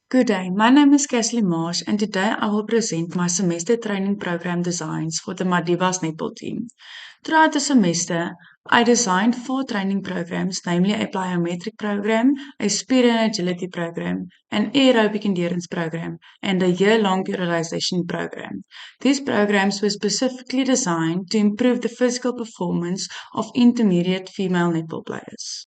Good day, my name is Kesley Marsh and today I will present my semester training program designs for the Madibas netball team. Throughout the semester, I designed 4 training programs, namely a plyometric program, a speed and agility program, an aerobic endurance program, and a year-long periodization program. These programs were specifically designed to improve the physical performance of intermediate female netball players.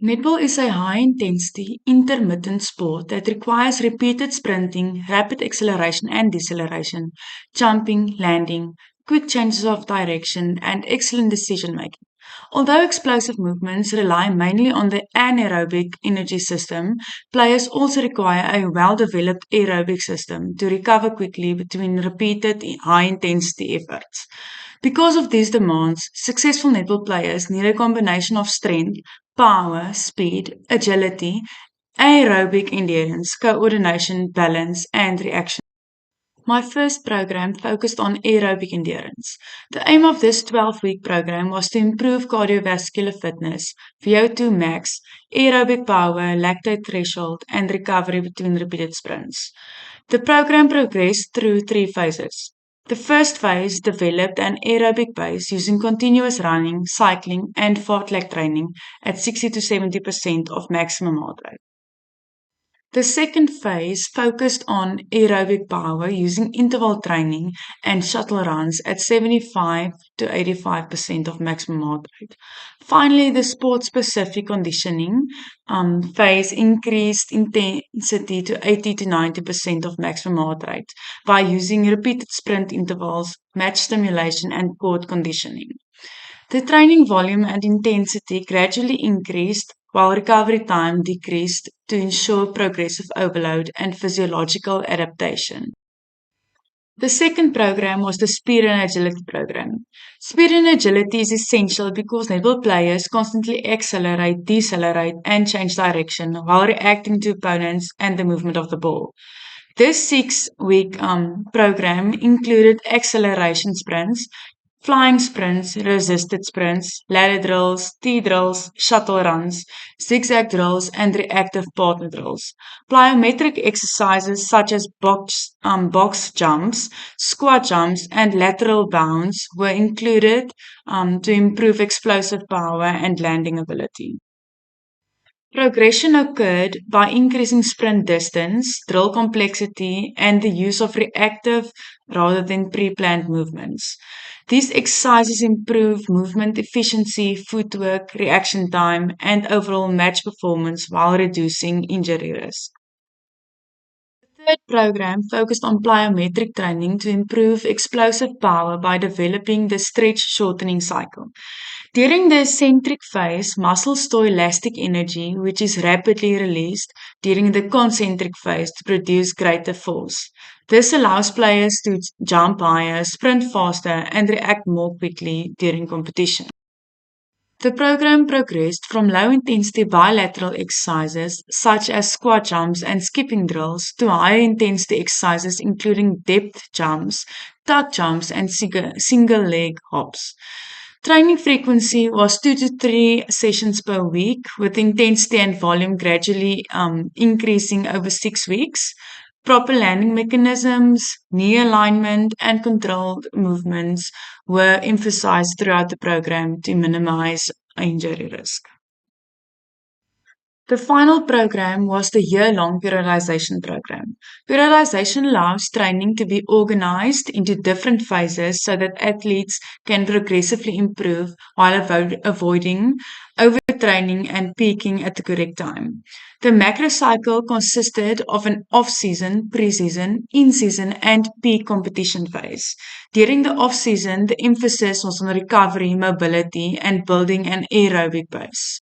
Netball is a high-intensity, intermittent sport that requires repeated sprinting, rapid acceleration and deceleration, jumping, landing, quick changes of direction, and excellent decision-making. Although explosive movements rely mainly on the anaerobic energy system, players also require a well-developed aerobic system to recover quickly between repeated high-intensity efforts. Because of these demands, successful netball players need a combination of strength, power, speed, agility, aerobic endurance, coordination, balance, and reaction. My first program focused on aerobic endurance. The aim of this 12-week program was to improve cardiovascular fitness, VO2 max, aerobic power, lactate threshold, and recovery between repeated sprints. The program progressed through 3 phases. The first phase developed an aerobic base using continuous running, cycling, and fartlek training at 60 to 70% of maximum heart rate. The second phase focused on aerobic power using interval training and shuttle runs at 75 to 85% of maximum heart rate. Finally, the sport-specific conditioning phase increased intensity to 80 to 90% of maximum heart rate by using repeated sprint intervals, match stimulation, and court conditioning. The training volume and intensity gradually increased while recovery time decreased to ensure progressive overload and physiological adaptation. The second program was the Speed and Agility program. Speed and agility is essential because netball players constantly accelerate, decelerate, and change direction while reacting to opponents and the movement of the ball. This 6-week program included acceleration sprints, flying sprints, resisted sprints, ladder drills, T-drills, shuttle runs, zigzag drills, and reactive partner drills. Plyometric exercises such as box jumps, squat jumps, and lateral bounds were included to improve explosive power and landing ability. Progression occurred by increasing sprint distance, drill complexity, and the use of reactive rather than pre-planned movements. These exercises improve movement efficiency, footwork, reaction time, and overall match performance while reducing injury risk. The third program focused on plyometric training to improve explosive power by developing the stretch shortening cycle. During the eccentric phase, muscles store elastic energy, which is rapidly released during the concentric phase to produce greater force. This allows players to jump higher, sprint faster, and react more quickly during competition. The program progressed from low-intensity bilateral exercises such as squat jumps and skipping drills to higher-intensity exercises including depth jumps, tuck jumps, and single-leg hops. Training frequency was 2 to 3 sessions per week, with intensity and volume gradually increasing over 6 weeks. Proper landing mechanisms, knee alignment, and controlled movements were emphasized throughout the program to minimize injury risk. The final program was the year-long periodization program. Periodization allows training to be organized into different phases so that athletes can progressively improve while avoiding overtraining and peaking at the correct time. The macro cycle consisted of an off-season, pre-season, in-season, and peak competition phase. During the off-season, the emphasis was on recovery, mobility, and building an aerobic base.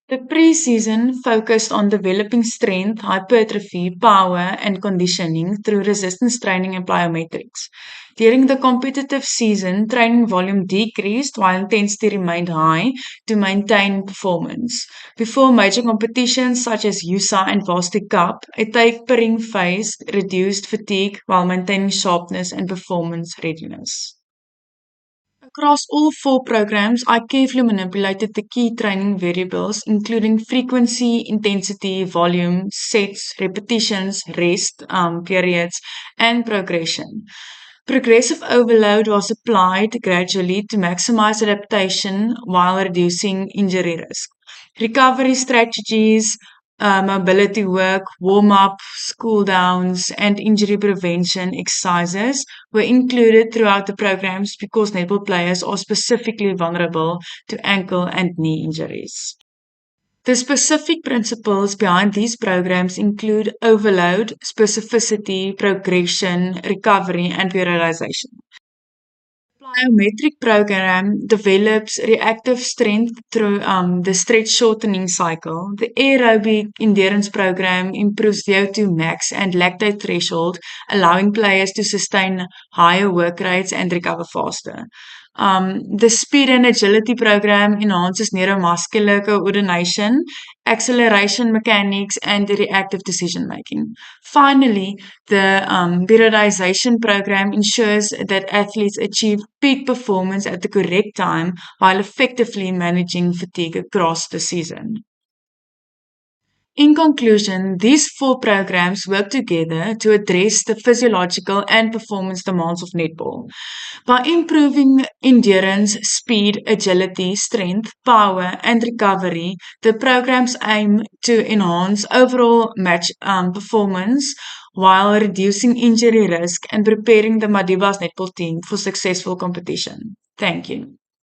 The pre-season focused on developing strength, hypertrophy, power, and conditioning through resistance training and plyometrics. During the competitive season, training volume decreased while intensity remained high to maintain performance. Before major competitions such as USA and Varsity Cup, a tapering phase reduced fatigue while maintaining sharpness and performance readiness. Across all 4 programs, I carefully manipulated the key training variables, including frequency, intensity, volume, sets, repetitions, rest, periods, and progression. Progressive overload was applied gradually to maximize adaptation while reducing injury risk. Recovery strategies, mobility work, warm-ups, cool-downs, and injury prevention exercises were included throughout the programs because netball players are specifically vulnerable to ankle and knee injuries. The specific principles behind these programs include overload, specificity, progression, recovery, and periodization. Plyometric program develops reactive strength through the stretch shortening cycle. The aerobic endurance program improves VO2 max and lactate threshold, allowing players to sustain higher work rates and recover faster. The speed and agility program enhances neuromuscular coordination, acceleration mechanics, and reactive decision making. Finally, the periodization program ensures that athletes achieve peak performance at the correct time while effectively managing fatigue across the season. In conclusion, these 4 programs work together to address the physiological and performance demands of netball. By improving endurance, speed, agility, strength, power, and recovery, the programs aim to enhance overall match performance while reducing injury risk and preparing the Madibas netball team for successful competition. Thank you.